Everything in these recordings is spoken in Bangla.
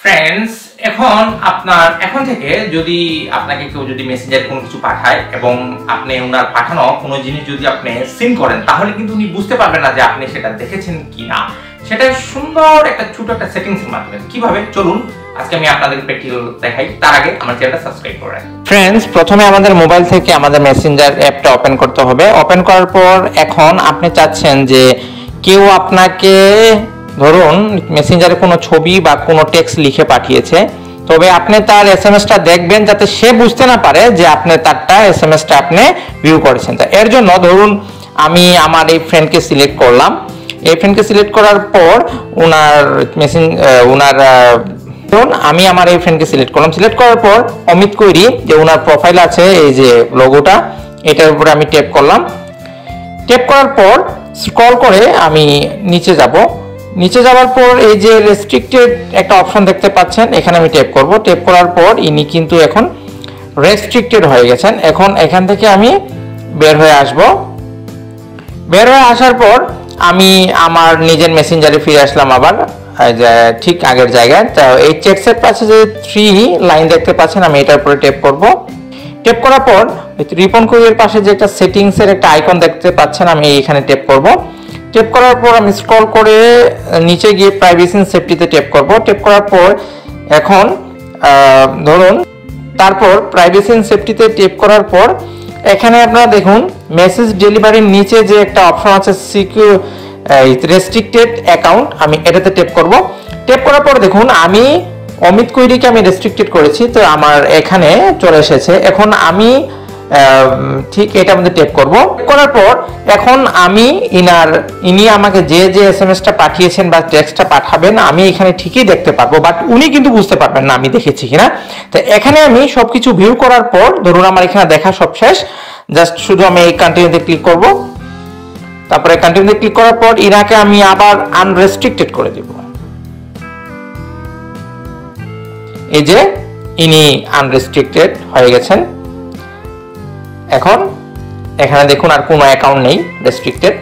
ফ্রেন্ডস, এখন থেকে যদি আপনাকে কেউ যদি মেসেঞ্জারে কোনো কিছু পাঠায় এবং আপনি ওনার পাঠানো কোনো জিনিস যদি আপনি সিন করেন, তাহলে কিন্তু উনি বুঝতে পারবেন না যে আপনি সেটা দেখেছেন কিনা। সেটা সুন্দর একটা ছোট একটা সেটিংস এর মাধ্যমে কিভাবে, চলুন আজকে আমি আপনাদের প্র্যাকটিক্যাল দেখাই। তার আগে আমার চ্যানেলটা সাবস্ক্রাইব করে রাখুন। ফ্রেন্ডস, প্রথমে আমাদের মোবাইল থেকে আমাদের মেসেঞ্জার অ্যাপটা ওপেন করতে হবে। ওপেন করার পর এখন আপনি চাচ্ছেন যে কেউ আপনাকে ধরুন মেসেঞ্জারে কোনো ছবি বা কোনো টেক্সট লিখে পাঠিয়েছে, তবে আপনি তার এসএমএসটা দেখবেন যাতে সে বুঝতে না পারে যে আপনি তারটা এসএমএসটা আপনি ভিউ করেছেন। তা এর জন্য ধরুন আমি আমার এই ফ্রেন্ডকে সিলেক্ট করলাম। এই ফ্রেন্ডকে সিলেক্ট করার পর আমি আমার এই ফ্রেন্ডকে সিলেক্ট করলাম। সিলেক্ট করার পর অমিত কৈরি যে ওনার প্রোফাইল আছে, এই যে লোগোটা, এটার উপরে আমি ট্যাপ করলাম। ট্যাপ করার পর স্ক্রল করে আমি নিচে যাব। নিচে যাওয়ার পর এই যে রেস্ট্রিক্টেড একটা অপশন দেখতে পাচ্ছেন, এখানে আমি ট্যাপ করব। ট্যাপ করার পর ইনি কিন্তু এখন রেস্ট্রিক্টেড হয়ে গেছেন। এখন এখান থেকে আমি বের হয়ে আসব। বের হয়ে আসার পর আমি আমার নিজের মেসেঞ্জারে ফিরে আসলাম আবার ঠিক আগের জায়গায়। তো এই চ্যাটসের পাশে যে 3 লাইন দেখতে পাচ্ছেন, আমি এটার উপরে ট্যাপ করব। ট্যাপ করার পর রিপন কোয়ের পাশে যে একটা সেটিংসের একটা আইকন দেখতে পাচ্ছেন, আমি এখানে ট্যাপ করব। ট্যাপ করার পর আমি স্ক্রল করে নিচে গিয়ে প্রাইভেসি এন্ড সেফটিতে ট্যাপ করব। ট্যাপ করার পর এখন ধরুন তারপর প্রাইভেসি এন্ড সেফটিতে ট্যাপ করার পর এখানে আপনারা দেখুন মেসেজ ডেলিভারির নিচে যে একটা অপশন আছে সিকিউর রেস্ট্রিক্টেড অ্যাকাউন্ট, আমি এটাতে ট্যাপ করব। ট্যাপ করার পর দেখুন আমি অমিত কৈরিকে আমি রেস্ট্রিক্টেড করেছি, তো আমার এখানে চলে এসেছে। এখন আমি ঠিক এটার মধ্যে ট্যাপ করব। করার পর এখন আমি ইনি আমাকে যে এসএমএসটা পাঠিয়েছেন বা টেক্সটটা পাঠাবেন, আমি এখানে ঠিকই দেখতে পারবো, বাট উনি কিন্তু বুঝতে পারবেন না আমি দেখেছি কিনা। তো এখানে আমি সবকিছু ভিউ করার পর ধরুন আমার এখানে দেখা সব শেষ, জাস্ট শুধু আমি এই কন্টিনিউতে ক্লিক করব। তারপরে কন্টিনিউতে ক্লিক করার পর ইনাকে আমি আবার আনরেস্ট্রিক্টেড করে দিব। এই যে ইনি আনরেস্ট্রিক্টেড হয়ে গেছেন। এখন এখানে দেখুন আর কোনো অ্যাকাউন্ট নেই, রেস্ট্রিক্টেড।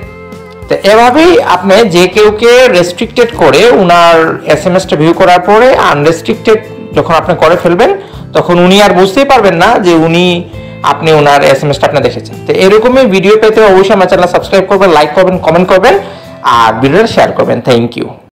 তো এভাবেই আপনি যে কেউকে রেস্ট্রিক্টেড করে উনার এসএমএসটা ভিউ করার পরে আনরেস্ট্রিক্টেড যখন আপনি করে ফেলবেন, তখন উনি আর বুঝতেই পারবেন না যে আপনি ওনার এসএমএসটা আপনি দেখেছেন। তো এরকমই ভিডিও পেতে অবশ্যই আমার চ্যানেল সাবস্ক্রাইব করবেন, লাইক করবেন, কমেন্ট করবেন আর ভিডিওটা শেয়ার করবেন। Thank you.